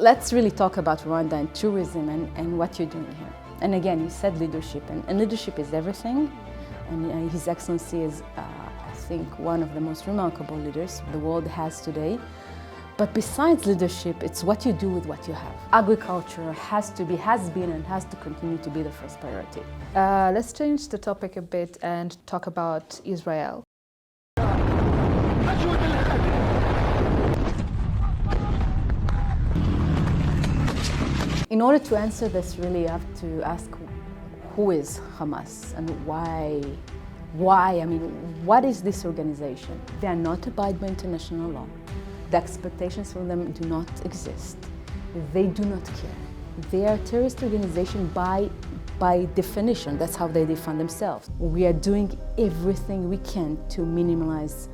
let's really talk about Rwanda and tourism and what you're doing here. And again, you said leadership, and leadership is everything. And His Excellency is, I think, one of the most remarkable leaders the world has today. But besides leadership, it's what you do with what you have. Agriculture has been, and has to continue to be the first priority. Let's change the topic a bit and talk about Israel. In order to answer this, really, you have to ask who is Hamas and why? I mean, what is this organization? They are not abide by international law. The expectations from them do not exist. They do not care. They are a terrorist organization by definition. That's how they define themselves. We are doing everything we can to minimize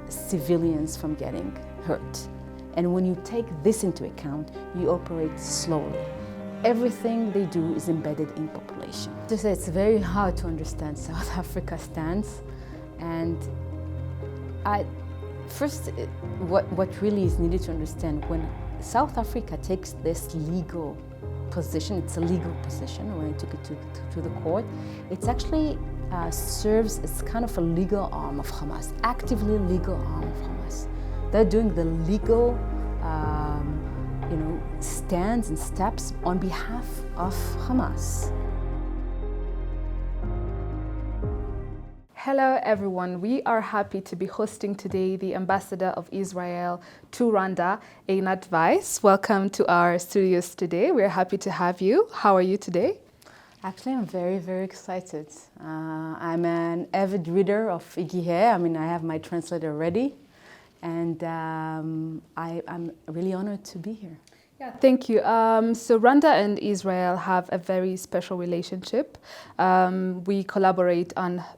civilians from getting hurt. And when you take this into account, you operate slowly. Everything they do is embedded in population. It's very hard to understand South Africa's stance. And first, what really is needed to understand, when South Africa takes this legal position, it's a legal position, when I took it to the court, it's actually serves as kind of a legal arm of Hamas, actively legal arm of Hamas. They're doing the legal stands and steps on behalf of Hamas. Hello everyone, we are happy to be hosting today the Ambassador of Israel to Rwanda, Einat Weiss. Welcome to our studios today. We're happy to have you. How are you today? Actually, I'm very, very excited. I'm an avid reader of IGIHE. I mean, I have my translator ready, and I'm really honored to be here. Yeah, thank you. So Rwanda and Israel have a very special relationship. We collaborate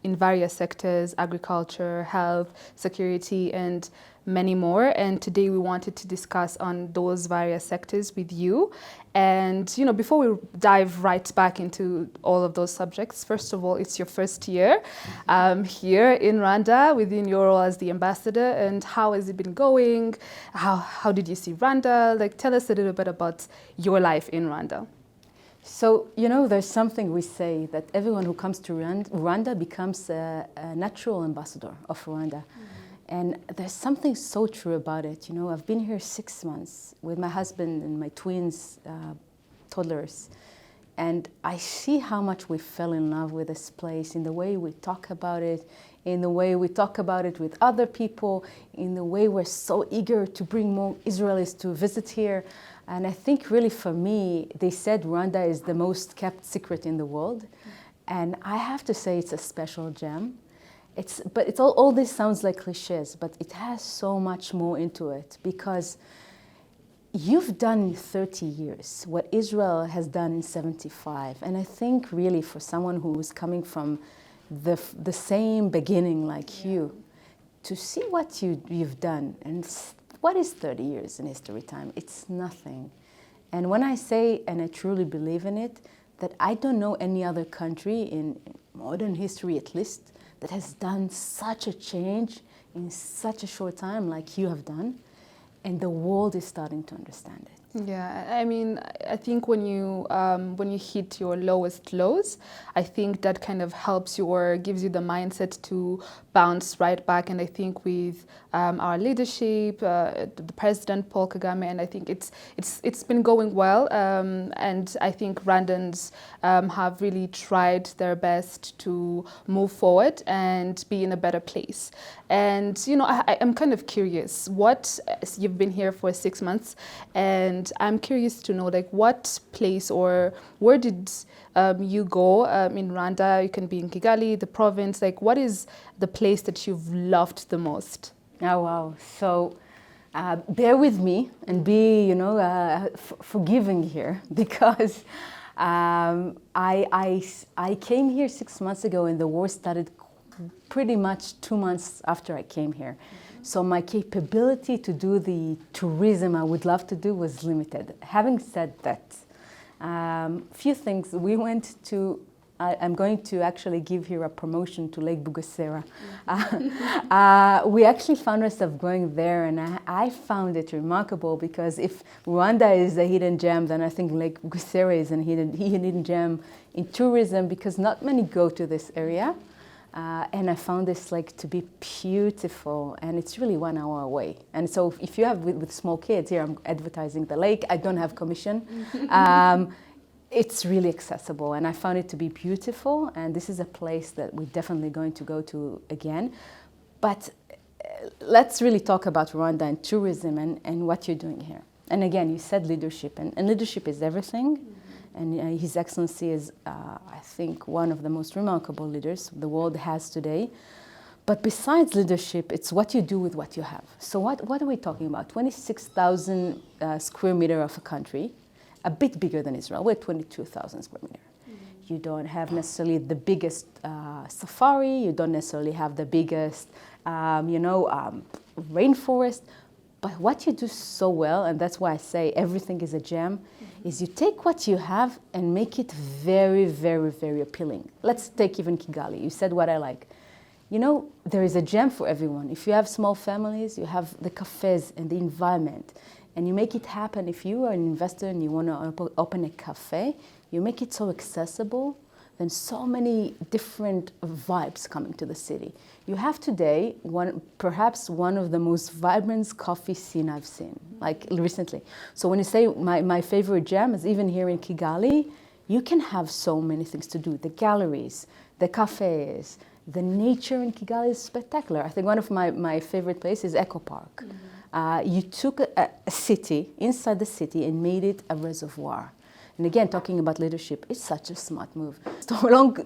in various sectors: agriculture, health, security, and many more. And today we wanted to discuss on those various sectors with you. And before we dive right back into all of those subjects, first of all, it's your first year here in Rwanda within your role as the ambassador. And how has it been going? How did you see Rwanda? Tell us a little bit about your life in Rwanda. So, there's something we say, that everyone who comes to Rwanda becomes a natural ambassador of Rwanda. And there's something so true about it. I've been here 6 months with my husband and my twins, toddlers. And I see how much we fell in love with this place, in the way we talk about it, in the way we talk about it with other people, in the way we're so eager to bring more Israelis to visit here. And I think really for me, they said Rwanda is the most kept secret in the world. And I have to say it's a special gem. But all this sounds like cliches, but it has so much more into it, because you've done in 30 years what Israel has done in 75. And I think really for someone who's coming from the same beginning like you, to see what you've done, and what is 30 years in history time? It's nothing. And when I say, and I truly believe in it, that I don't know any other country in modern history at least that has done such a change in such a short time like you have done, and the world is starting to understand it. Yeah, I mean, I think when you hit your lowest lows, I think that kind of helps you or gives you the mindset to bounce right back. And I think with our leadership, the President Paul Kagame, and I think it's been going well. And I think Rwandans have really tried their best to move forward and be in a better place. And I'm kind of curious. You've been here for 6 months, and I'm curious to know, what place or where did you go in Rwanda? You can be in Kigali, the province. What is the place that you've loved the most? Oh, wow. So bear with me and be, forgiving here, because I came here 6 months ago, and the war started pretty much 2 months after I came here. So my capability to do the tourism I would love to do was limited. Having said that, few things. We went to I'm going to actually give here a promotion to Lake Bugesera. We actually found ourselves going there, and I found it remarkable because if Rwanda is a hidden gem, then I think Lake Bugesera is a hidden gem in tourism because not many go to this area. And I found this lake to be beautiful, and it's really 1 hour away. And so if you have with small kids, here I'm advertising the lake, I don't have commission. It's really accessible, and I found it to be beautiful, and this is a place that we're definitely going to go to again. But let's really talk about Rwanda and tourism and what you're doing here. And again, you said leadership, and leadership is everything. And His Excellency is, I think, one of the most remarkable leaders the world has today. But besides leadership, it's what you do with what you have. So what are we talking about? 26,000 square meter of a country, a bit bigger than Israel. We're 22,000 square meter. You don't have necessarily the biggest safari. You don't necessarily have the biggest, rainforest. But what you do so well, and that's why I say everything is a gem, is you take what you have and make it very, very, very appealing. Let's take even Kigali. You said what I like. There is a gem for everyone. If you have small families, you have the cafes and the environment, and you make it happen. If you are an investor and you want to open a cafe, you make it so accessible, then so many different vibes coming to the city. You have today perhaps one of the most vibrant coffee scene I've seen, like recently. So when you say my favorite gem is even here in Kigali, you can have so many things to do. The galleries, the cafes, the nature in Kigali is spectacular. I think one of my favorite places is Eco Park. You took a city, inside the city, and made it a reservoir. And again, talking about leadership, it's such a smart move. So long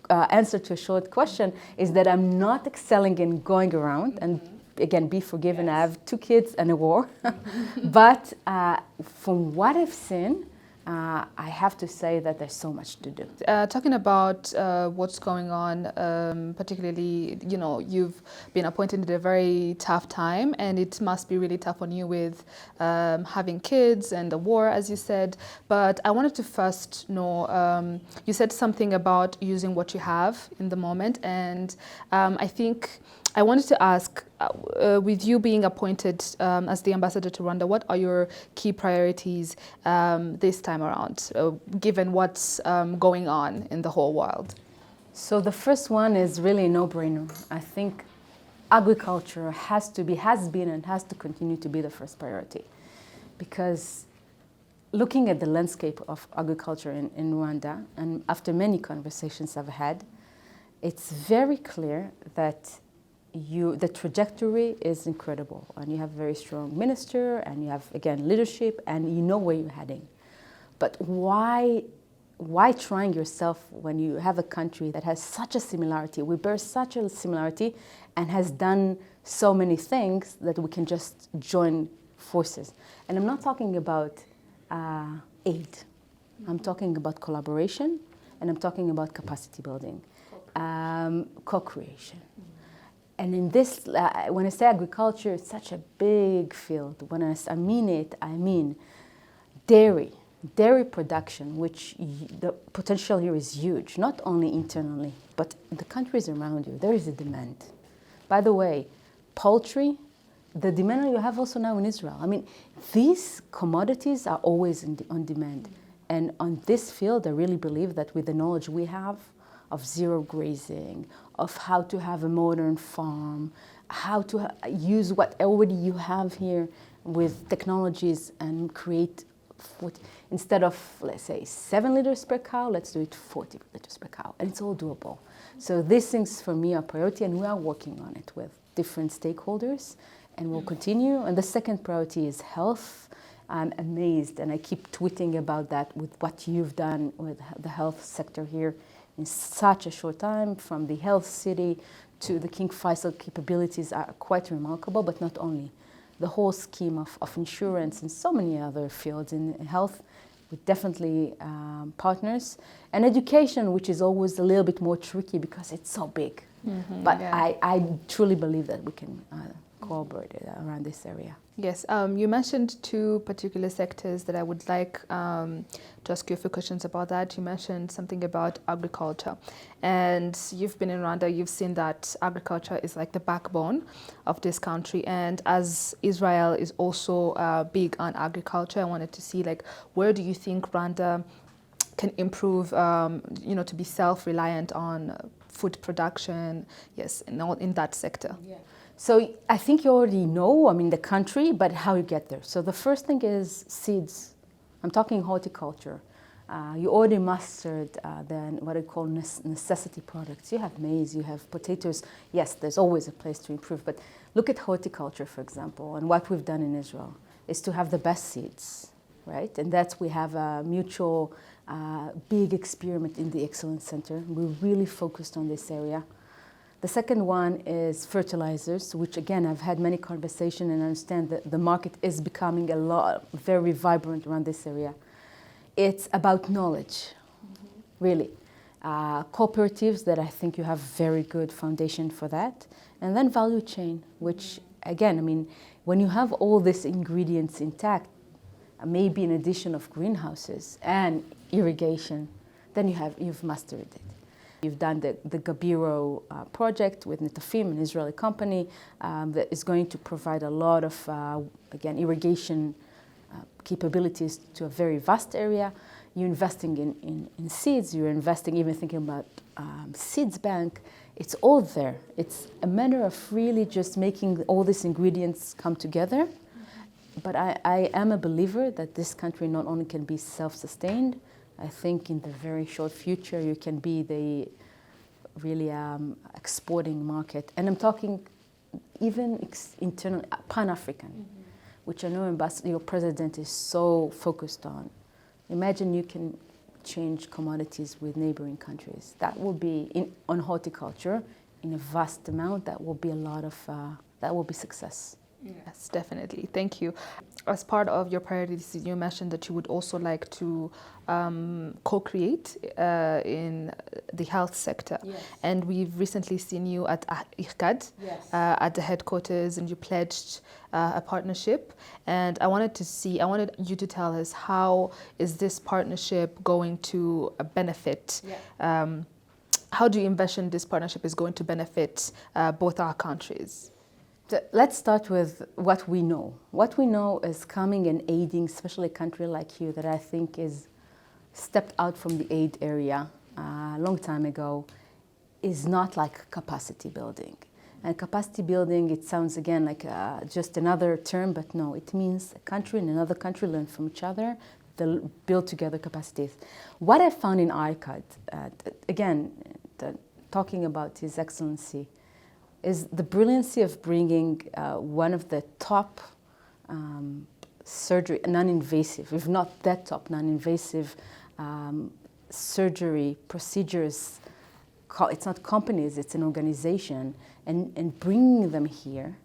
answer to a short question is that I'm not excelling in going around, and again, be forgiven, yes. I have 2 kids and a war. But from what I've seen, I have to say that there's so much to do. Talking about what's going on, particularly, you've been appointed at a very tough time, and it must be really tough on you with having kids and the war, as you said. But I wanted to first know, you said something about using what you have in the moment, and I think I wanted to ask, with you being appointed as the ambassador to Rwanda, what are your key priorities this time around, given what's going on in the whole world? So the first one is really a no-brainer. I think agriculture has been and has to continue to be the first priority. Because looking at the landscape of agriculture in Rwanda, and after many conversations I've had, it's very clear that the trajectory is incredible, and you have a very strong minister, and you have, again, leadership, and you know where you're heading. But why trying yourself when you have a country that has such a similarity, we bear such a similarity, and has done so many things that we can just join forces? And I'm not talking about aid. I'm talking about collaboration, and I'm talking about capacity building, co-creation. And in this, when I say agriculture, it's such a big field. When I mean it, I mean dairy production, which the potential here is huge, not only internally, but in the countries around you. There is a demand. By the way, poultry, the demand you have also now in Israel. I mean, these commodities are always on demand. And on this field, I really believe that with the knowledge we have of zero grazing, of how to have a modern farm, how to use what already you have here with technologies and create, instead of, let's say, 7 liters per cow, let's do it 40 liters per cow. And it's all doable. So these things for me are priority, and we are working on it with different stakeholders, and we'll continue. And the second priority is health. I'm amazed, and I keep tweeting about that with what you've done with the health sector here in such a short time, from the health city to the King Faisal capabilities are quite remarkable, but not only. The whole scheme of insurance and so many other fields in health, with definitely partners. And education, which is always a little bit more tricky because it's so big. Mm-hmm, but yeah. I truly believe that we can collaborate around this area. Yes, you mentioned two particular sectors that I would like to ask you a few questions about that. You mentioned something about agriculture, and you've been in Rwanda, you've seen that agriculture is like the backbone of this country, and as Israel is also big on agriculture, I wanted to see, like, where do you think Rwanda can improve, to be self-reliant on food production, yes, in that sector? Yeah. So I think you already know, the country, but how you get there. So the first thing is seeds. I'm talking horticulture. You already mastered then what I call necessity products. You have maize, you have potatoes. Yes, there's always a place to improve, but look at horticulture, for example, and what we've done in Israel is to have the best seeds, right? And that's, we have a mutual big experiment in the Excellence Center. We're really focused on this area. The second one is fertilizers, which again, I've had many conversations and understand that the market is becoming very vibrant around this area. It's about knowledge, really. Cooperatives that I think you have very good foundation for that. And then value chain, which again, when you have all these ingredients intact, maybe an addition of greenhouses and irrigation, then you've mastered it. You've done the Gabiro project with Netafim, an Israeli company that is going to provide a lot of, irrigation capabilities to a very vast area. You're investing in seeds, you're investing, even thinking about seeds bank. It's all there. It's a matter of really just making all these ingredients come together. But I am a believer that this country not only can be self-sustained, I think in the very short future you can be the really exporting market. And I'm talking even internal, Pan-African, which I know your president is so focused on. Imagine you can change commodities with neighboring countries. That will be, on horticulture, in a vast amount, that will be a lot of, that will be success. Yes, definitely. Thank you. As part of your priorities, you mentioned that you would also like to co-create in the health sector. Yes. And we've recently seen you at IGIHE, yes. at the headquarters, and you pledged a partnership. And I wanted you to tell us, how is this partnership going to benefit? Yeah. How do you envision this partnership is going to benefit both our countries? Let's start with what we know. What we know is coming and aiding, especially a country like you that I think is stepped out from the aid area a long time ago, is not like capacity building. And capacity building, it sounds again like just another term, but no, it means a country and another country learn from each other, they'll build together capacities. What I found in IGIHE, again, talking about His Excellency, is the brilliancy of bringing one of the top surgery, non-invasive, if not that top non-invasive surgery procedures. It's not companies, it's an organization, and bringing them here,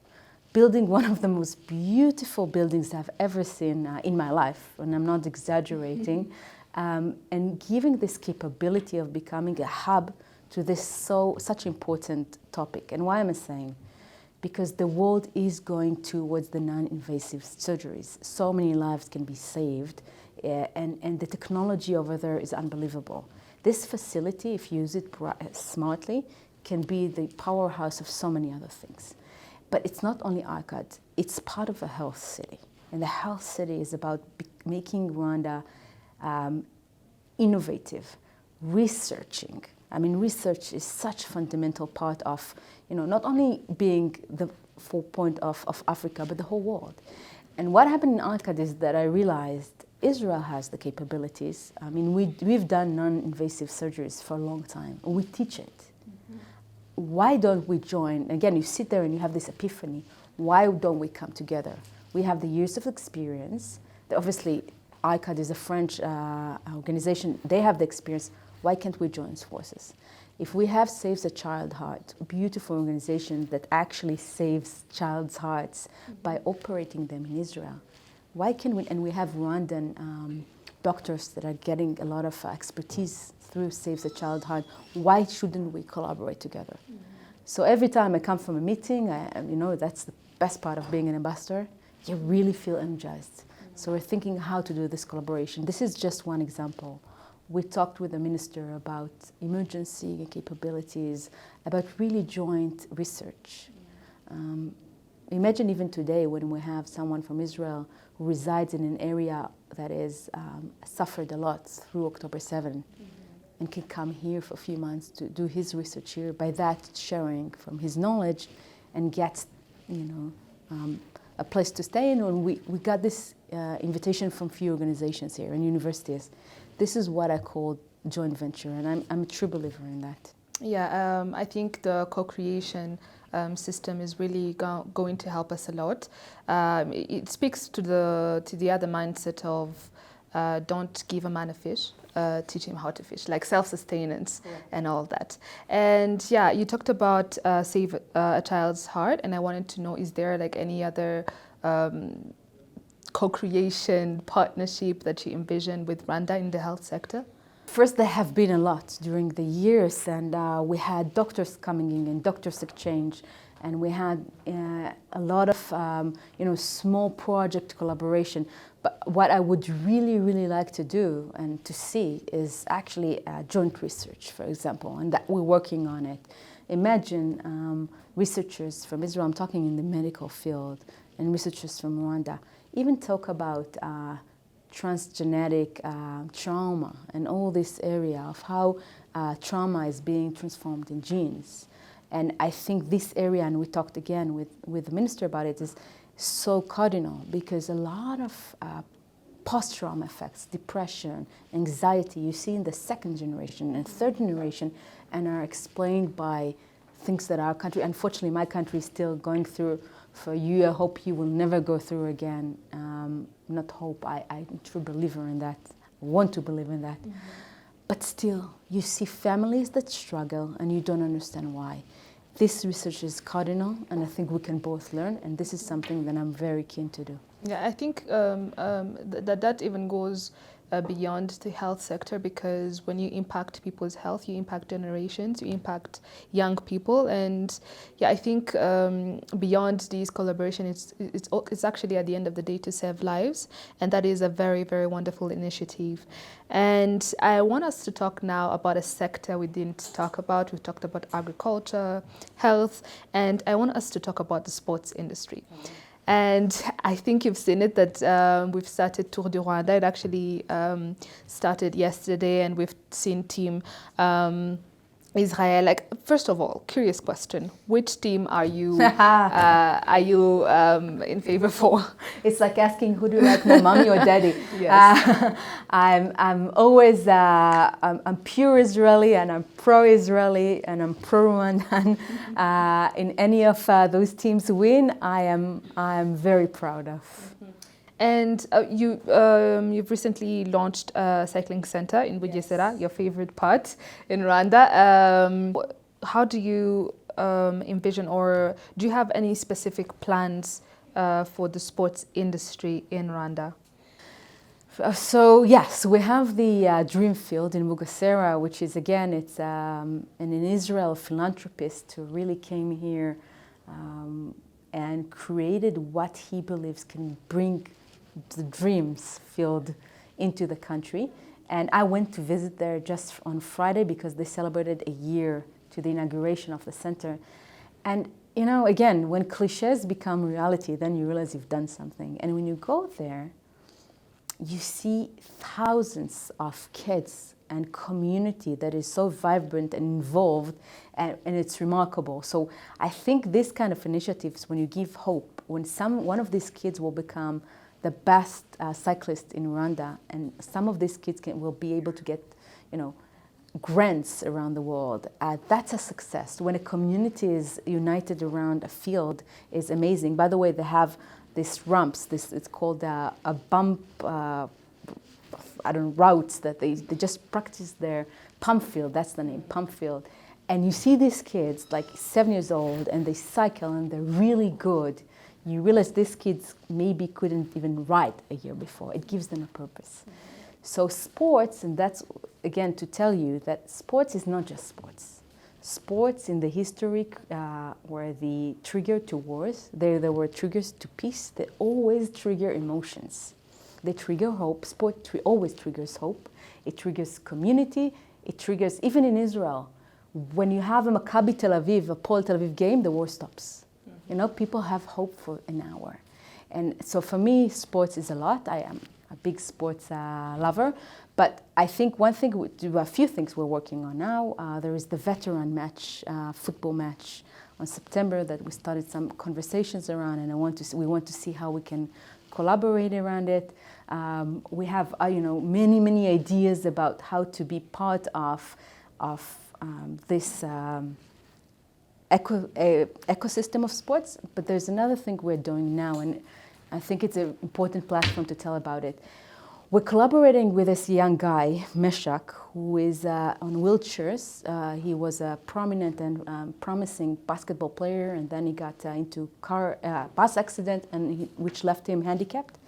building one of the most beautiful buildings I've ever seen in my life, and I'm not exaggerating, and giving this capability of becoming a hub to this such important topic. And why am I saying? Because the world is going towards the non-invasive surgeries. So many lives can be saved, and the technology over there is unbelievable. This facility, if you use it smartly, can be the powerhouse of so many other things. But it's not only IGIHE, it's part of a health city. And the health city is about making Rwanda innovative, researching. Research is such a fundamental part of, not only being the focal point of Africa, but the whole world. And what happened in IGIHE is that I realized Israel has the capabilities. We've done non-invasive surgeries for a long time. We teach it. Mm-hmm. Why don't we join? Again, you sit there and you have this epiphany. Why don't we come together? We have the years of experience. Obviously, IGIHE is a French organization. They have the experience. Why can't we join forces? If we have Save the Child Heart, a beautiful organization that actually saves child's hearts by operating them in Israel, why can we, and we have Rwandan doctors that are getting a lot of expertise through Save the Child Heart, why shouldn't we collaborate together? Mm-hmm. So every time I come from a meeting, that's the best part of being an ambassador. You really feel energized. So we're thinking how to do this collaboration. This is just one example. We talked with the minister about emergency capabilities, about really joint research. Imagine even today when we have someone from Israel who resides in an area that is suffered a lot through October 7 and can come here for a few months to do his research here, by that sharing from his knowledge and get, a place to stay in. And we got this invitation from few organizations here and universities. This is what I call joint venture, and I'm a true believer in that. Yeah, I think the co-creation system is really going to help us a lot. It speaks to the other mindset of don't give a man a fish, teach him how to fish, like self-sustenance and all that. And yeah, you talked about Save a Child's Heart, and I wanted to know, is there like any other co-creation partnership that you envision with Rwanda in the health sector? First, there have been a lot during the years, and we had doctors coming in and doctors exchange, and we had a lot of small project collaboration. But what I would really, really like to do and to see is actually joint research, for example, and that we're working on it. Imagine researchers from Israel, I'm talking in the medical field, and researchers from Rwanda, even talk about transgenetic trauma and all this area of how trauma is being transformed in genes. And I think this area, and we talked again with the minister about it, is so cardinal, because a lot of post-trauma effects, depression, anxiety, you see in the second generation and third generation, and are explained by things that our country, unfortunately my country, is still going through. For you, I hope you will never go through again. Not hope, I'm a true believer in that, want to believe in that. Mm-hmm. But still, you see families that struggle and you don't understand why. This research is cardinal, and I think we can both learn, and this is something that I'm very keen to do. Yeah, I think that even goes beyond the health sector, because when you impact people's health, you impact generations, you impact young people. And yeah, I think beyond these collaborations, it's actually at the end of the day to save lives, and that is a very, very wonderful initiative. And I want us to talk now about a sector we didn't talk about. We've talked about agriculture, health, and I want us to talk about the sports industry. And I think you've seen it, that we've started Tour du Rwanda. It actually started yesterday, and we've seen Team Israel. Like, first of all, curious question: which team are you in favor for? It's like asking, who do you like more, mommy or daddy? Yes. I'm always I'm pure Israeli, and I'm pro-Israeli, and I'm pro-Rwandan. In any of those teams win, I am very proud of. Mm-hmm. And you've recently launched a cycling center in Bugesera, your favorite part in Rwanda. How do you envision, or do you have any specific plans for the sports industry in Rwanda? So yes, we have the Dream Field in Bugesera, which is, again, it's an Israel philanthropist who really came here and created what he believes can bring the Dreams Field into the country. And I went to visit there just on Friday, because they celebrated a year to the inauguration of the center. And again, when cliches become reality, then you realize you've done something. And when you go there, you see thousands of kids and community that is so vibrant and involved, and it's remarkable. So I think this kind of initiatives, when you give hope, when one of these kids will become the best cyclist in Rwanda, and some of these kids will be able to get, grants around the world. That's a success. When a community is united around a field, is amazing. By the way, they have these ramps. It's called a bump. Routes that they just practice their pump field. That's the name, pump field. And you see these kids like 7 years old, and they cycle, and they're really good. You realize these kids maybe couldn't even ride a year before. It gives them a purpose. So sports, and that's, again, to tell you that sports is not just sports. sports in the history were the trigger to wars. They were triggers to peace. They always trigger emotions. They trigger hope. Sport always triggers hope. It triggers community. It triggers, even in Israel, when you have a Maccabi Tel Aviv, a Paul Tel Aviv game, the war stops. You know, people have hope for an hour. And so for me, sports is a lot. I am a big sports lover. But I think a few things we're working on now. There is the veteran match, football match on September that we started some conversations around, and we want to see how we can collaborate around it. We have many ideas about how to be part of this ecosystem of sports. But there's another thing we're doing now, and I think it's an important platform to tell about it. We're collaborating with this young guy, Meshach, who is on wheelchairs. He was a prominent and promising basketball player, and then he got into bus accident, which left him handicapped.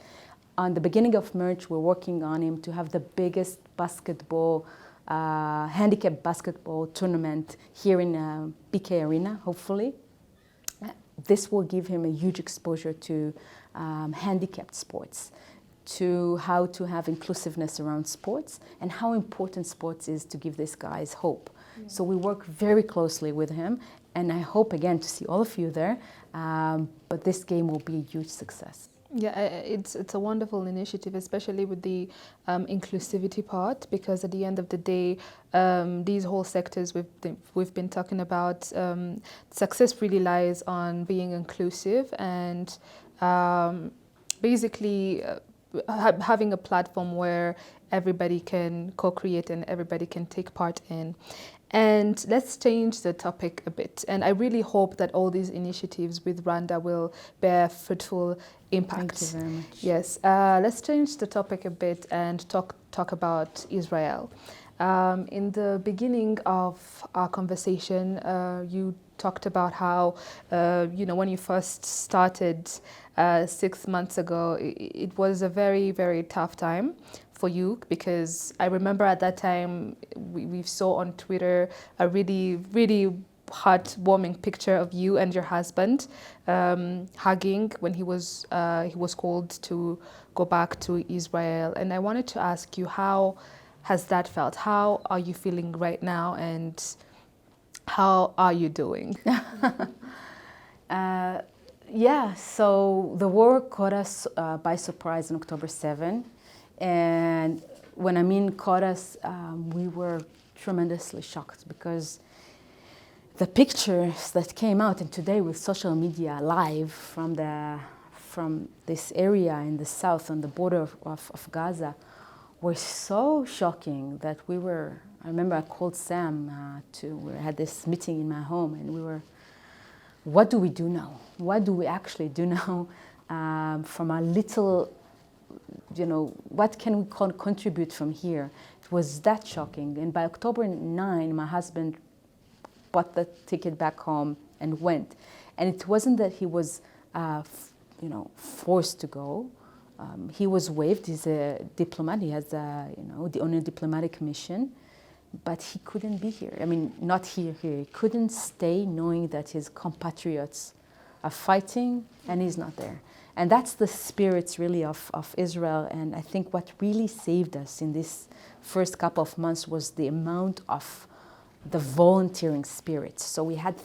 On the beginning of March, we're working on him to have the biggest handicap basketball tournament here in BK Arena, hopefully. This will give him a huge exposure to handicapped sports, to how to have inclusiveness around sports, and how important sports is to give these guys hope. Yeah. So we work very closely with him, and I hope again to see all of you there, but this game will be a huge success. Yeah, it's a wonderful initiative, especially with the inclusivity part, because at the end of the day, these whole sectors we've been talking about, success really lies on being inclusive and basically having a platform where everybody can co-create and everybody can take part in. And let's change the topic a bit. And I really hope that all these initiatives with Rwanda will bear fruitful impact. Thank you very much. Yes. Let's change the topic a bit and talk about Israel. In the beginning of our conversation, you talked about how, when you first started 6 months ago, it was a very, very tough time for you, because I remember at that time we saw on Twitter a really, really heartwarming picture of you and your husband hugging when he was called to go back to Israel. And I wanted to ask you, how has that felt? How are you feeling right now, and how are you doing? So the war caught us by surprise on October 7. And when I mean caught us, we were tremendously shocked, because the pictures that came out, and today with social media live from this area in the south on the border of Gaza, were so shocking that I remember I called Sam we had this meeting in my home, and what do we do now? What do we actually do now from a little, what can we contribute from here? It was that shocking. And by October 9, my husband bought the ticket back home and went. And it wasn't that he was, forced to go. He was waived. He's a diplomat. He has on a diplomatic mission. But he couldn't be here. I mean, not here. He couldn't stay knowing that his compatriots are fighting and he's not there. And that's the spirits really of Israel. And I think what really saved us in this first couple of months was the amount of the volunteering spirit. So we had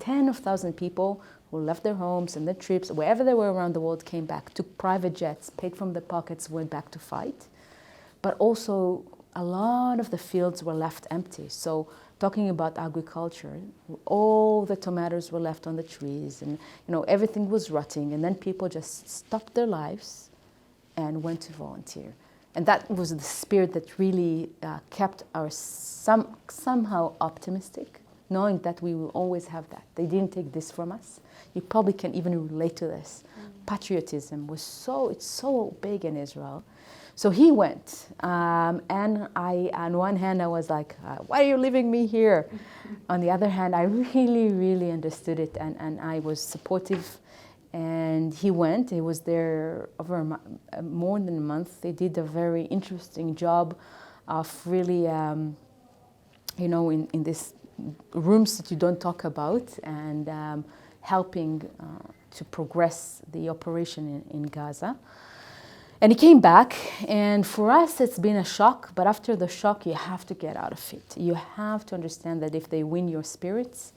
tens of thousands of people who left their homes and their trips, wherever they were around the world, came back, took private jets, paid from their pockets, went back to fight. But also, a lot of the fields were left empty. So talking about agriculture, all the tomatoes were left on the trees, and everything was rotting, and then people just stopped their lives and went to volunteer. And that was the spirit that really kept us somehow optimistic, knowing that we will always have that. They didn't take this from us. You probably can even relate to this. Patriotism was it's so big in Israel. So he went, and on one hand, I was like, why are you leaving me here? On the other hand, I really, really understood it, and I was supportive. And he went. He was there over more than a month. They did a very interesting job of really, in this rooms that you don't talk about, and helping to progress the operation in Gaza. And he came back, and for us it's been a shock, but after the shock you have to get out of it. You have to understand that if they win your spirits,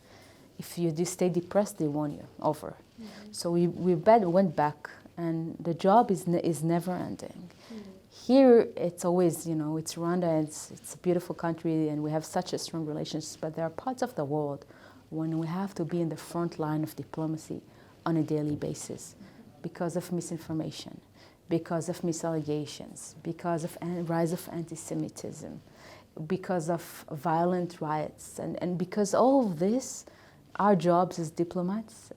if you just stay depressed, they won you over. Mm-hmm. So we went back, and the job is never ending. Mm-hmm. Here it's always, it's Rwanda, it's a beautiful country, and we have such a strong relationship, but there are parts of the world when we have to be in the front line of diplomacy on a daily basis because of misinformation, because of misallegations, because of rise of anti-Semitism, because of violent riots, and because all of this, our jobs as diplomats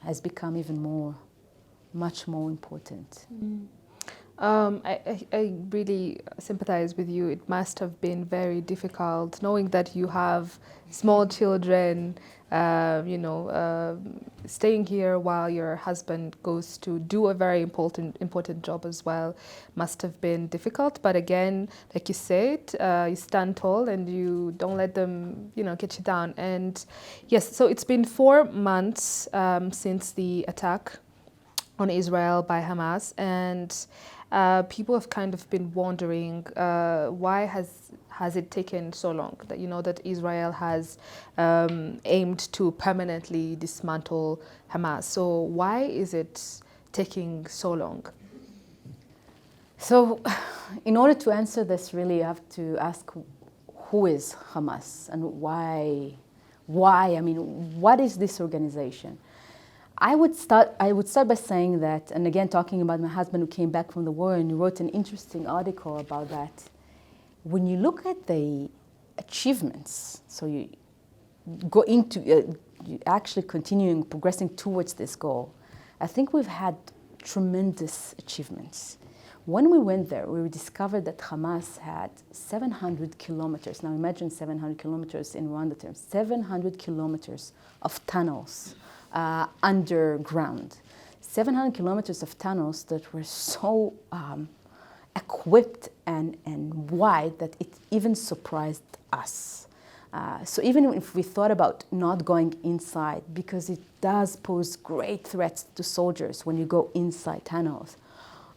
has become even much more important. Mm. I really sympathize with you. It must have been very difficult knowing that you have small children, staying here while your husband goes to do a very important job as well. Must have been difficult, but again, like you said, you stand tall and you don't let them, get you down. And yes, so it's been 4 months since the attack on Israel by Hamas, and people have kind of been wondering why has it taken so long? That that Israel has aimed to permanently dismantle Hamas. So why is it taking so long? So, in order to answer this, really, you have to ask who is Hamas and why? I mean, what is this organization? I would start by saying that, and again talking about my husband who came back from the war and he wrote an interesting article about that. When you look at the achievements, so you go into you actually continuing progressing towards this goal, I think we've had tremendous achievements. When we went there, we discovered that Hamas had 700 kilometers. Now imagine 700 kilometers in Rwanda terms, 700 kilometers of tunnels. Underground. 700 kilometers of tunnels that were so equipped and wide that it even surprised us. So even if we thought about not going inside, because it does pose great threats to soldiers when you go inside tunnels,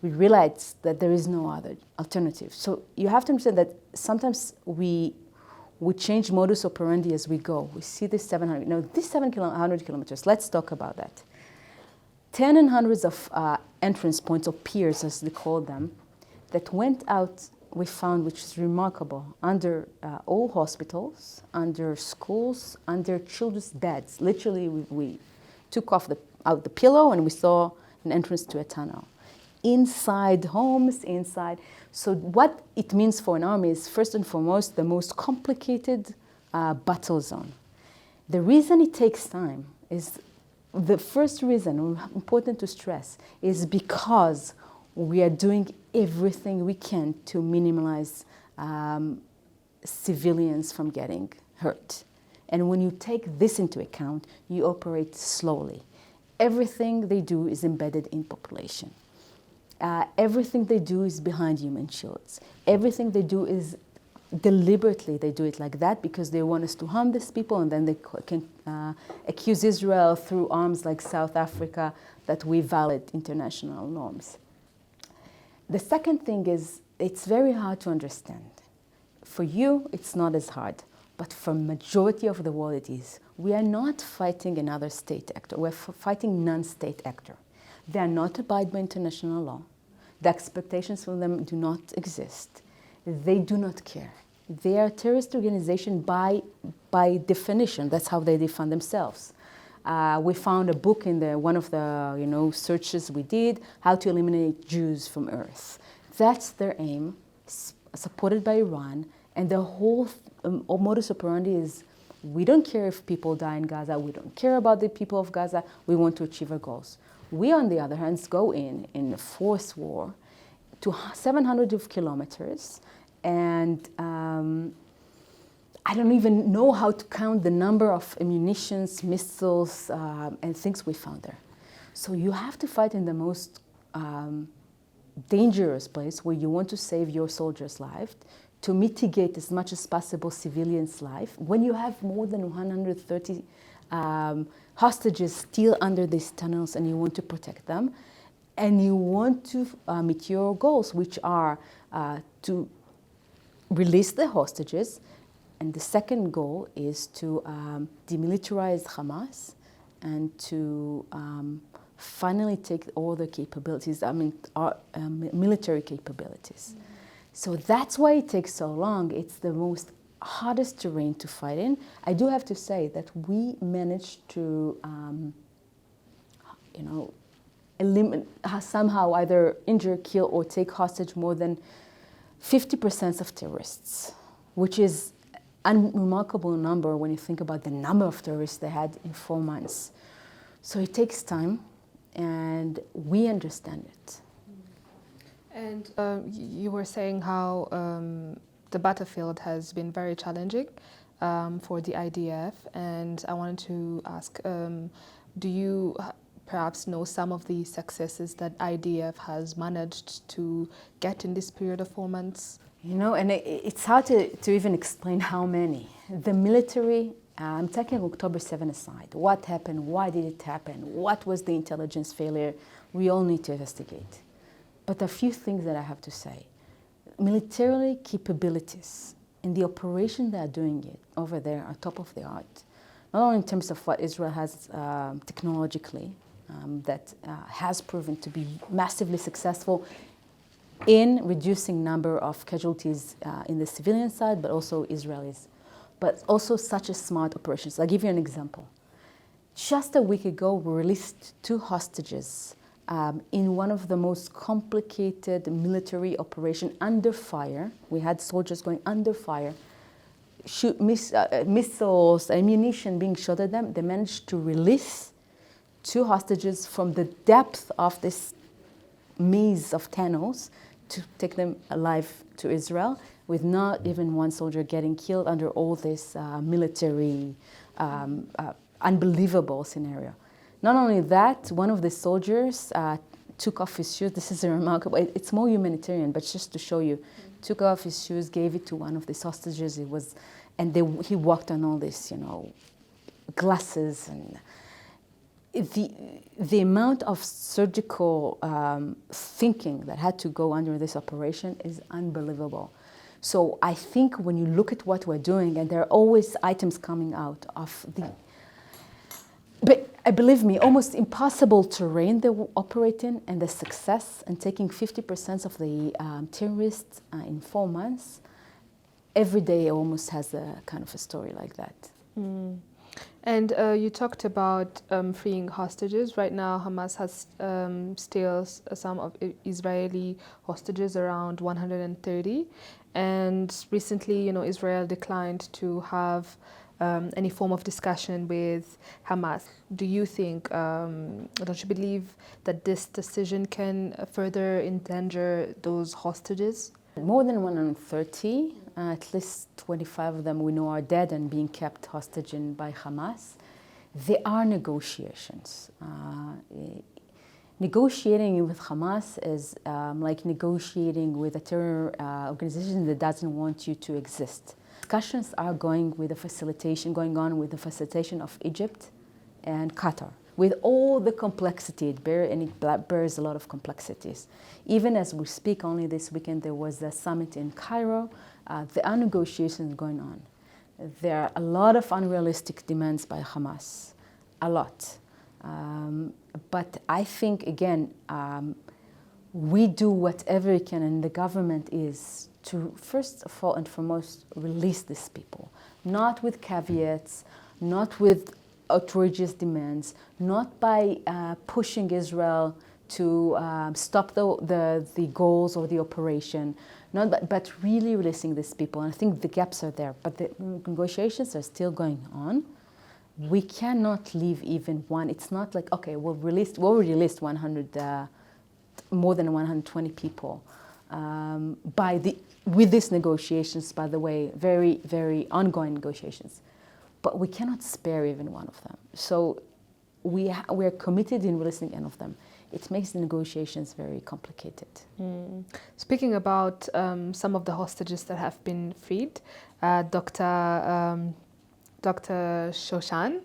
we realized that there is no other alternative. So you have to understand that sometimes we change modus operandi as we go. We see this 700, this 700 kilometers, let's talk about that. 10 and hundreds of entrance points, or piers as they call them, that went out, we found, which is remarkable, under all hospitals, under schools, under children's beds. Literally, we took out the pillow and we saw an entrance to a tunnel. Inside homes, inside. So what it means for an army is, first and foremost, the most complicated battle zone. The reason it takes time is, the first reason, important to stress, is because we are doing everything we can to minimize civilians from getting hurt. And when you take this into account, you operate slowly. Everything they do is embedded in population. Everything they do is behind human shields. Everything they do is deliberately, they do it like that because they want us to harm these people, and then they can accuse Israel through arms like South Africa that we violate international norms. The second thing is, it's very hard to understand. For you, it's not as hard, but for majority of the world it is. We are not fighting another state actor, we're fighting non-state actor. They are not abide by international law. The expectations from them do not exist. They do not care. They are a terrorist organization by definition. That's how they define themselves. We found a book in one of the searches we did, how to eliminate Jews from Earth. That's their aim, supported by Iran, and the whole modus operandi is, we don't care if people die in Gaza, we don't care about the people of Gaza, we want to achieve our goals. We, on the other hand, go in a forced war to 700 kilometers, and I don't even know how to count the number of ammunitions, missiles, and things we found there. So you have to fight in the most dangerous place where you want to save your soldiers' life, to mitigate as much as possible civilians' life. When you have more than 130 hostages still under these tunnels and you want to protect them, and you want to meet your goals, which are to release the hostages, and the second goal is to demilitarize Hamas and to finally take all the capabilities, our military capabilities. So that's why it takes so long. It's the most hardest terrain to fight in. I do have to say that we managed to, eliminate, somehow either injure, kill, or take hostage more than 50% of terrorists, which is a remarkable number when you think about the number of terrorists they had in 4 months. So it takes time, and we understand it. And you were saying how the battlefield has been very challenging for the IDF, and I wanted to ask, do you perhaps know some of the successes that IDF has managed to get in this period of 4 months? And it's hard to even explain how many. The military, I'm taking October 7 aside. What happened? Why did it happen? What was the intelligence failure? We all need to investigate. But a few things that I have to say. Military capabilities in the operation they are doing it over there are top of the art. Not only in terms of what Israel has technologically, that has proven to be massively successful in reducing number of casualties in the civilian side, but also Israelis. But also such a smart operations. I'll give you an example. Just a week ago, we released 2 hostages in one of the most complicated military operation under fire. We had soldiers going under fire, shoot missiles, ammunition being shot at them. They managed to release 2 hostages from the depth of this maze of tunnels to take them alive to Israel, with not even one soldier getting killed under all this military unbelievable scenario. Not only that, one of the soldiers took off his shoes. This is a remarkable, it's more humanitarian, but just to show you, took off his shoes, gave it to one of the hostages. He walked on all this, glasses, and the amount of surgical thinking that had to go under this operation is unbelievable. So I think when you look at what we're doing, and there are always items coming out of but believe me, almost impossible terrain they operate in, and the success and taking 50% of the terrorists in 4 months, every day almost has a kind of a story like that. Mm. And you talked about freeing hostages. Right now, Hamas has still some of Israeli hostages, around 130. And recently, Israel declined to have any form of discussion with Hamas. Do you think, don't you believe that this decision can further endanger those hostages? More than 130, at least 25 of them we know are dead and being kept hostage by Hamas. There are negotiations. Negotiating with Hamas is like negotiating with a terror organization that doesn't want you to exist. Discussions are going on with the facilitation of Egypt and Qatar, with all the complexity it bears a lot of complexities. Even as we speak, only this weekend there was a summit in Cairo. There are negotiations going on. There are a lot of unrealistic demands by Hamas, a lot. But I think, again, we do whatever we can, and the government is to, first of all and foremost, release these people. Not with caveats, not with outrageous demands, not by pushing Israel to stop the goals of the operation, but really releasing these people. And I think the gaps are there, but the negotiations are still going on. We cannot leave even one. It's not like, okay, we released 100, more than 120 people with these negotiations, by the way, very, very ongoing negotiations. But we cannot spare even one of them. So we are committed in releasing any of them. it makes the negotiations very complicated. Speaking about some of the hostages that have been freed, Dr. Shanan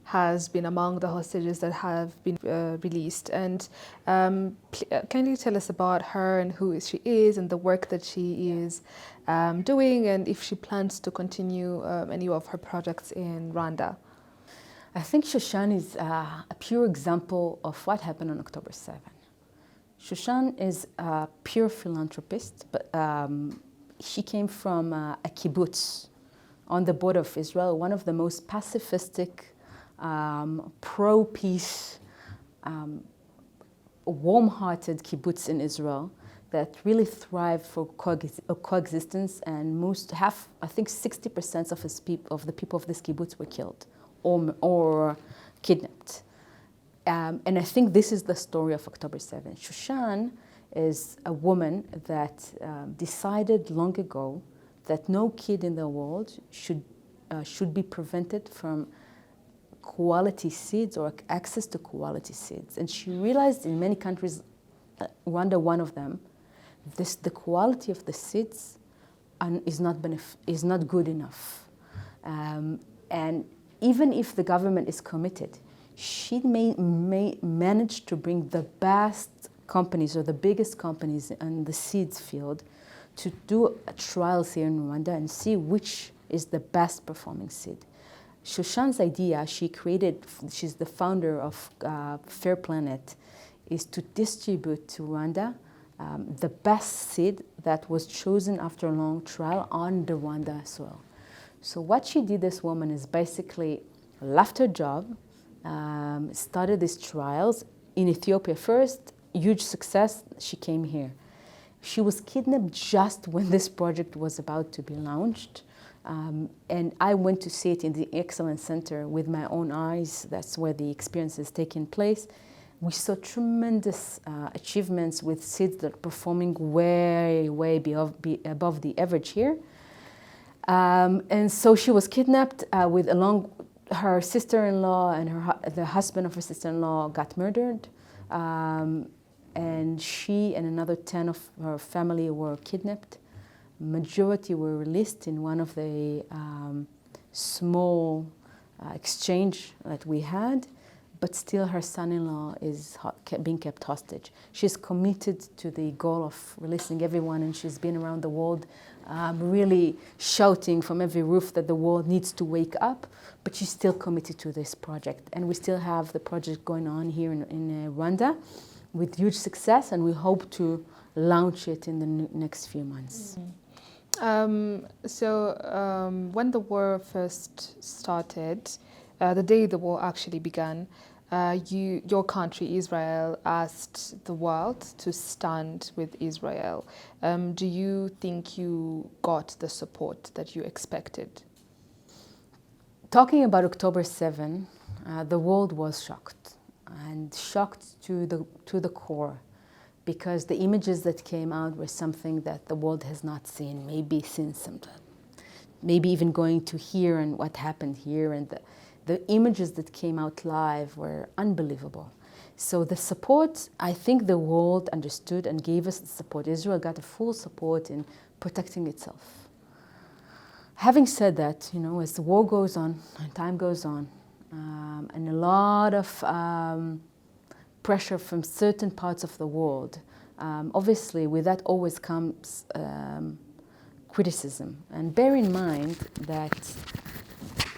has been among the hostages that have been released. And can you tell us about her and who she is and the work that she is doing, and if she plans to continue any of her projects in Rwanda? I think Shanan is a pure example of what happened on October 7. Shanan is a pure philanthropist, but she came from a kibbutz on the border of Israel, one of the most pacifistic, pro-peace, warm-hearted kibbutz in Israel that really thrived for coexistence, and I think 60% of the people of this kibbutz were killed or kidnapped. And I think this is the story of October 7. Shanan is a woman that decided long ago that no kid in the world should be prevented from quality seeds or access to quality seeds. And she realized in many countries, Rwanda one of them, the quality of the seeds is not good enough. And even if the government is committed, she may manage to bring the best companies or the biggest companies in the seeds field to do trials here in Rwanda and see which is the best performing seed. Shoshan's idea, she's the founder of Fair Planet, is to distribute to Rwanda the best seed that was chosen after a long trial on the Rwanda soil. So what she did, this woman, is basically left her job, started these trials in Ethiopia first, huge success, she came here. She was kidnapped just when this project was about to be launched. And I went to see it in the Excellence Center with my own eyes. That's where the experience is taking place. We saw tremendous achievements with seeds that are performing way above the average here. And so she was kidnapped along her sister-in-law, and the husband of her sister-in-law got murdered. And she and another 10 of her family were kidnapped. Majority were released in one of the small exchange that we had, but still her son-in-law is being kept hostage. She's committed to the goal of releasing everyone, and she's been around the world really shouting from every roof that the world needs to wake up, but she's still committed to this project. And we still have the project going on here in Rwanda with huge success, and we hope to launch it in the next few months. So when the war first started, the day the war actually began, your country, Israel, asked the world to stand with Israel. Do you think you got the support that you expected? Talking about October 7, the world was shocked, and shocked to the core, because the images that came out were something that the world has not seen, maybe since sometime, maybe even going to here and what happened here, and the images that came out live were unbelievable. So the support, I think the world understood and gave us the support. Israel got a full support in protecting itself. Having said that, as the war goes on and time goes on, and a lot of pressure from certain parts of the world, obviously with that always comes criticism. And bear in mind that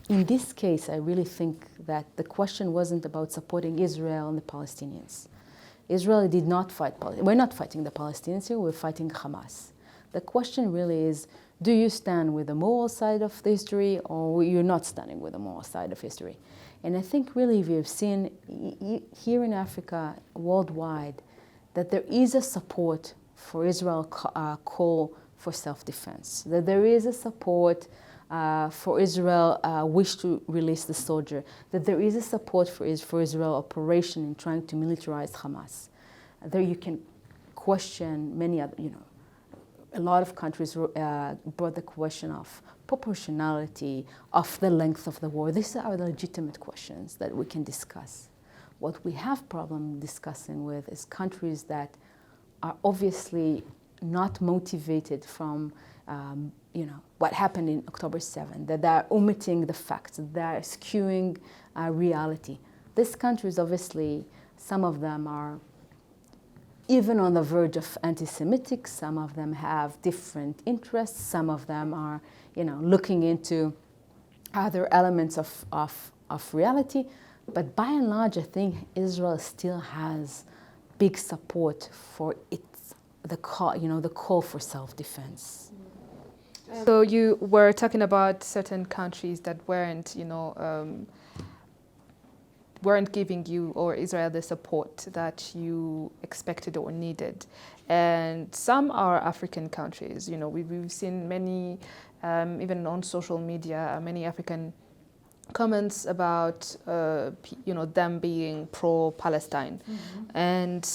in this case, I really think that the question wasn't about supporting Israel and the Palestinians. Israel did not fight, we're not fighting the Palestinians here, we're fighting Hamas. The question really is, do you stand with the moral side of the history, or you're not standing with the moral side of history? And I think really we have seen here in Africa, worldwide, that there is a support for Israel's call for self-defense, that there is a support for Israel wish to release the soldier, that there is a support for Israel operation in trying to militarize Hamas. There you can question many other, a lot of countries brought the question of proportionality, of the length of the war. These are legitimate questions that we can discuss. What we have problem discussing with is countries that are obviously not motivated from what happened in October 7, that they're omitting the facts, that they're skewing reality. These countries, obviously, some of them are even on the verge of anti-Semitic, some of them have different interests, some of them are looking into other elements of reality. But by and large, I think Israel still has big support for the call for self-defense. So you were talking about certain countries that weren't giving you or Israel the support that you expected or needed. And some are African countries. We've seen many, even on social media, many African comments about them being pro-Palestine. Mm-hmm. And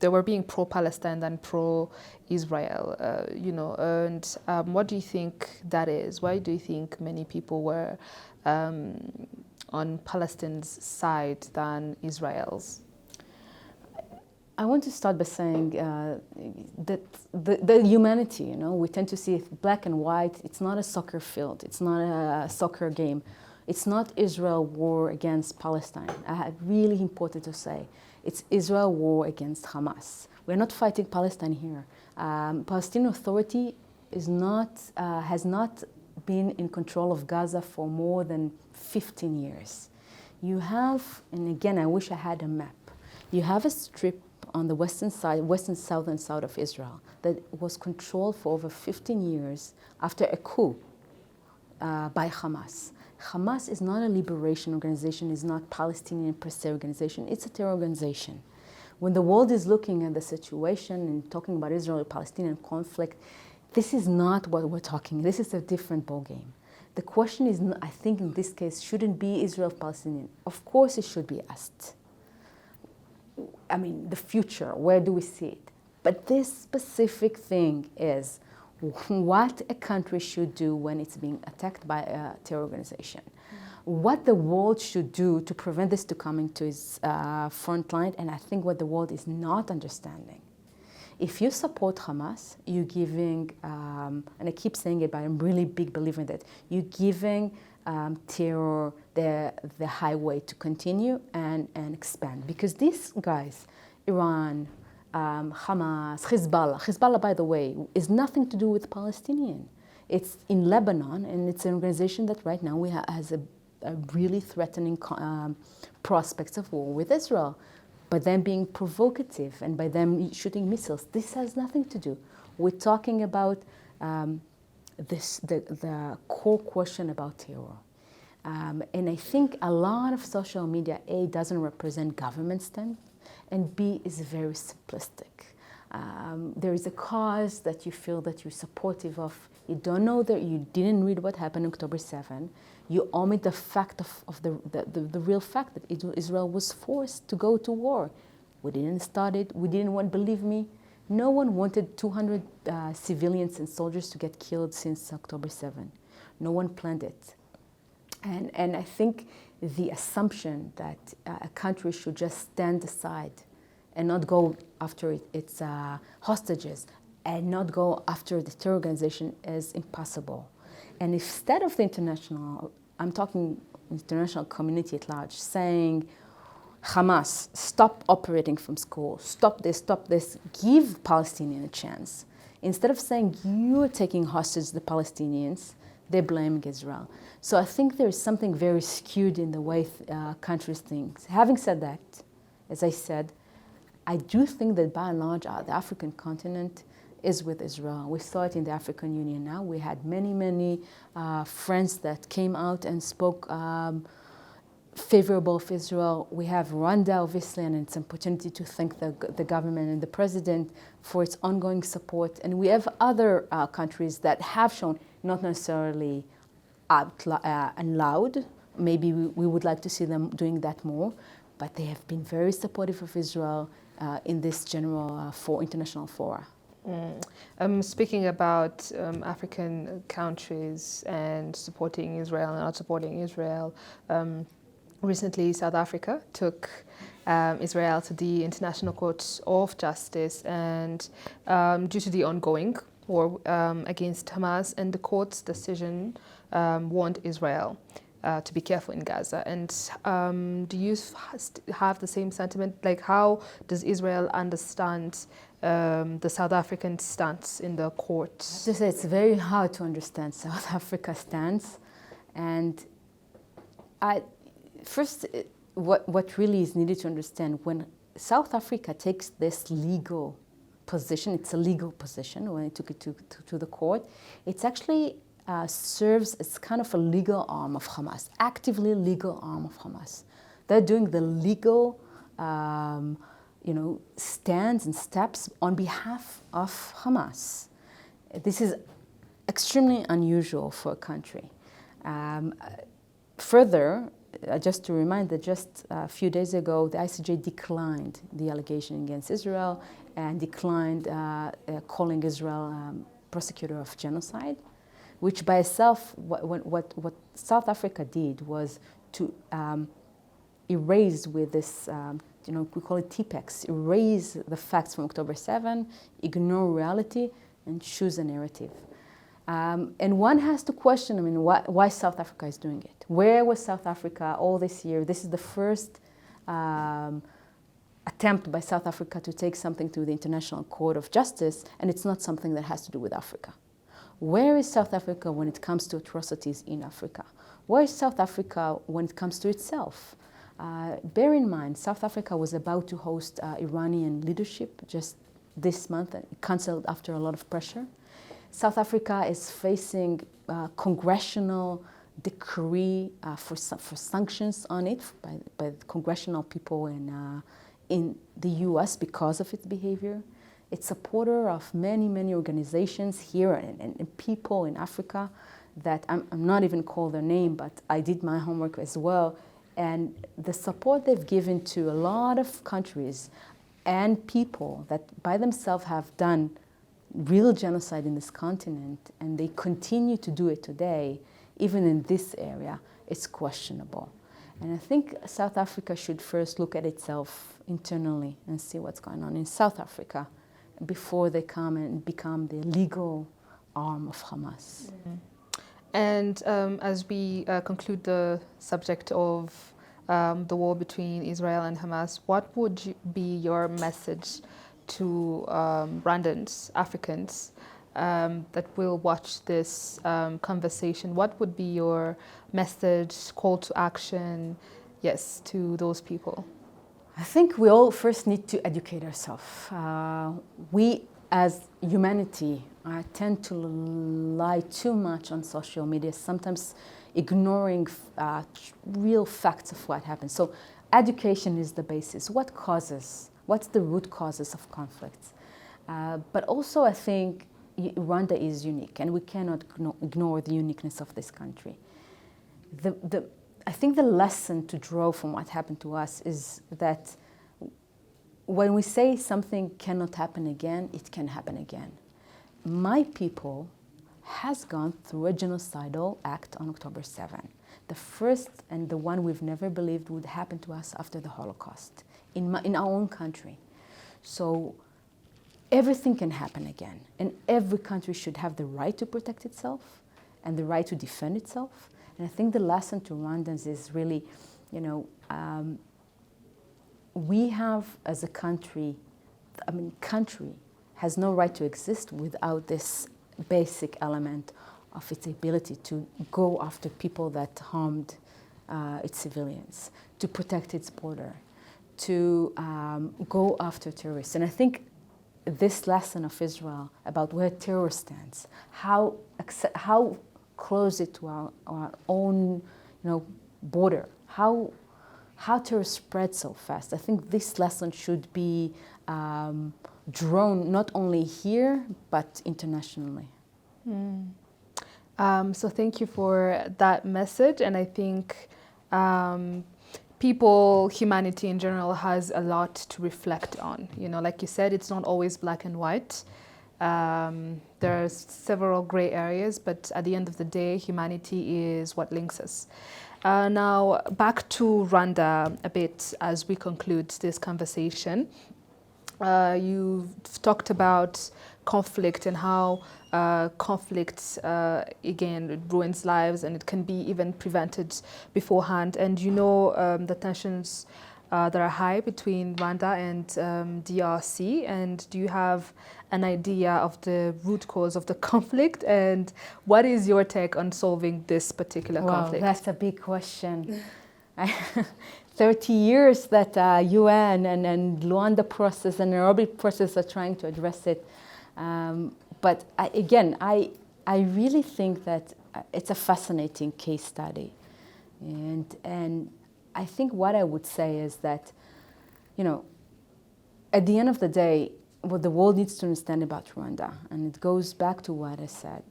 they were being pro-Palestine than pro-Israel, and what do you think that is? Why do you think many people were on Palestine's side than Israel's? I want to start by saying that the humanity, we tend to see it black and white. It's not a soccer field. It's not a soccer game. It's not Israel war against Palestine. Really important to say. It's Israel war against Hamas. We're not fighting Palestine here. Palestinian Authority has not been in control of Gaza for more than 15 years. You have, and again, I wish I had a map. You have a strip on the western southern side of Israel that was controlled for over 15 years after a coup by Hamas. Hamas is not a liberation organization, is not Palestinian per se organization, it's a terror organization. When the world is looking at the situation and talking about Israel-Palestinian conflict, this is not what we're talking. This is a different ballgame. The question is, I think in this case, shouldn't be Israel-Palestinian. Of course it should be asked. I mean, the future, where do we see it? But this specific thing is what a country should do when it's being attacked by a terror organization. What the world should do to prevent this to coming to its front line, and I think what the world is not understanding. If you support Hamas, you're giving, and I keep saying it, but I'm really big believer in that, you're giving terror the highway to continue and expand. Because these guys, Iran, Hamas, Hezbollah, by the way, is nothing to do with Palestinian. It's in Lebanon, and it's an organization that right now has a really threatening prospects of war with Israel. But them being provocative and by them shooting missiles, this has nothing to do. We're talking about the core question about terror. And I think a lot of social media, A, doesn't represent government stand, and B, is very simplistic. There is a cause that you feel that you're supportive of. You don't know that you didn't read what happened on October 7. You omit the fact of the real fact that Israel was forced to go to war. We didn't start it. We didn't want, believe me, no one wanted 200 civilians and soldiers to get killed since October 7. No one planned it. And I think the assumption that a country should just stand aside and not go after its hostages and not go after the terror organization is impossible. And instead of the I'm talking international community at large, saying, Hamas, stop operating from school, stop this, give Palestinians a chance. Instead of saying, you're taking hostage the Palestinians, they're blaming Israel. So I think there is something very skewed in the way countries think. Having said that, as I said, I do think that by and large the African continent is with Israel. We saw it in the African Union now. We had many friends that came out and spoke favorable of Israel. We have Rwanda, obviously, and it's an opportunity to thank the government and the president for its ongoing support. And we have other countries that have shown, not necessarily out and loud, maybe we would like to see them doing that more, but they have been very supportive of Israel in this general international fora. Speaking about African countries and supporting Israel and not supporting Israel, recently South Africa took Israel to the International Court of Justice, and due to the ongoing war against Hamas, and the court's decision warned Israel to be careful in Gaza. And do you have the same sentiment? Like, how does Israel understand the South African stance in the court? To say it's very hard to understand South Africa's stance, and what really is needed to understand, when South Africa takes this legal position, it's a legal position when it took it to the court, it's actually serves as kind of a legal arm of Hamas, actively legal arm of Hamas. They're doing the legal stands and steps on behalf of Hamas. This is extremely unusual for a country. Further, just to remind that just a few days ago, the ICJ declined the allegation against Israel and declined calling Israel prosecutor of genocide, which by itself, what South Africa did was to erase with this, we call it TPEX, erase the facts from October 7, ignore reality, and choose a narrative. And one has to question, why South Africa is doing it. Where was South Africa all this year? This is the first attempt by South Africa to take something to the International Court of Justice, and it's not something that has to do with Africa. Where is South Africa when it comes to atrocities in Africa? Where is South Africa when it comes to itself? Bear in mind, South Africa was about to host Iranian leadership just this month, and cancelled after a lot of pressure. South Africa is facing congressional decree for sanctions on it by the congressional people in the US because of its behavior. It's a supporter of many organizations here and people in Africa that I'm not even call their name, but I did my homework as well. And the support they've given to a lot of countries and people that by themselves have done real genocide in this continent, and they continue to do it today, even in this area, it's questionable. And I think South Africa should first look at itself internally and see what's going on in South Africa before they come and become the legal arm of Hamas. Mm-hmm. And as we conclude the subject of the war between Israel and Hamas, what would be your message to Rwandans, Africans that will watch this conversation? What would be your message, call to action, to those people? I think we all first need to educate ourselves. We as humanity tend to lie too much on social media, sometimes ignoring real facts of what happens. So education is the basis. What's the root causes of conflicts? But also I think Rwanda is unique, and we cannot ignore the uniqueness of this country. I think the lesson to draw from what happened to us is that when we say something cannot happen again, it can happen again. My people has gone through a genocidal act on October 7, the first and the one we've never believed would happen to us after the Holocaust in our own country. So everything can happen again, and every country should have the right to protect itself and the right to defend itself. And I think the lesson to Rwandans is really, we have as a country, country has no right to exist without this basic element of its ability to go after people that harmed its civilians, to protect its border, to go after terrorists. And I think this lesson of Israel about where terror stands, how close it to our own border, how terror spreads so fast. I think this lesson should be drawn not only here, but internationally. So thank you for that message. And I think humanity in general has a lot to reflect on. Like you said, it's not always black and white. There's several gray areas, but at the end of the day, humanity is what links us. Now, back to Rwanda a bit as we conclude this conversation. You've talked about conflict and how conflict, again, ruins lives and it can be even prevented beforehand. And you know the tensions that are high between Rwanda and DRC. And do you have an idea of the root cause of the conflict? And what is your take on solving this particular conflict? That's a big question. 30 years that UN and Rwanda process and Nairobi process are trying to address it. But I really think that it's a fascinating case study. And I think what I would say is that, you know, at the end of the day, what the world needs to understand about Rwanda, and it goes back to what I said,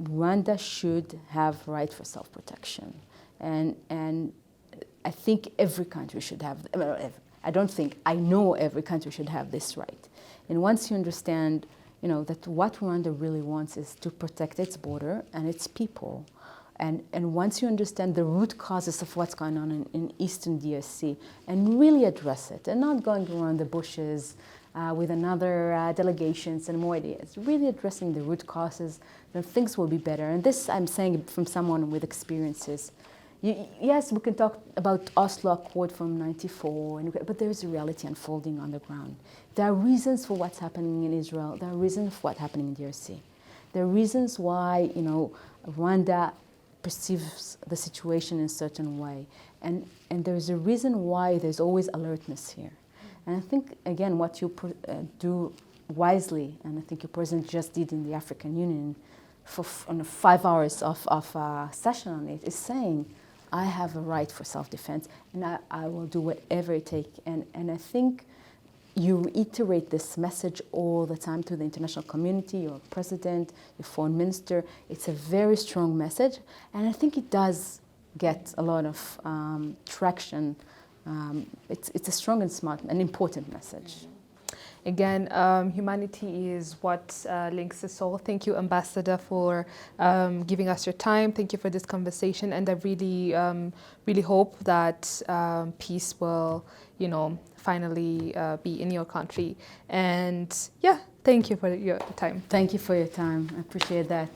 Rwanda should have right for self-protection. And I think every country should have, I know every country should have this right. And once you understand, you know, that what Rwanda really wants is to protect its border and its people, and once you understand the root causes of what's going on in Eastern DRC and really address it, and not going around the bushes with another delegations and more ideas, really addressing the root causes, then things will be better. And this I'm saying from someone with experiences. Yes, we can talk about Oslo Accord from '94, but there is a reality unfolding on the ground. There are reasons for what's happening in Israel. There are reasons for what's happening in DRC. There are reasons why, you know, Rwanda perceives the situation in a certain way. And there's a reason why there's always alertness here. And I think, again, what you do wisely, and I think your president just did in the African Union on 5 hours of session on it, is saying, I have a right for self-defense, and I will do whatever it takes. And I think you reiterate this message all the time to the international community, your president, your foreign minister. It's a very strong message, and I think it does get a lot of traction. It's a strong and smart and important message. Again, humanity is what links us all. Thank you, Ambassador, for giving us your time. Thank you for this conversation, and I really hope that peace will, you know, finally be in your country. And yeah, thank you for your time. Thank you for your time. I appreciate that.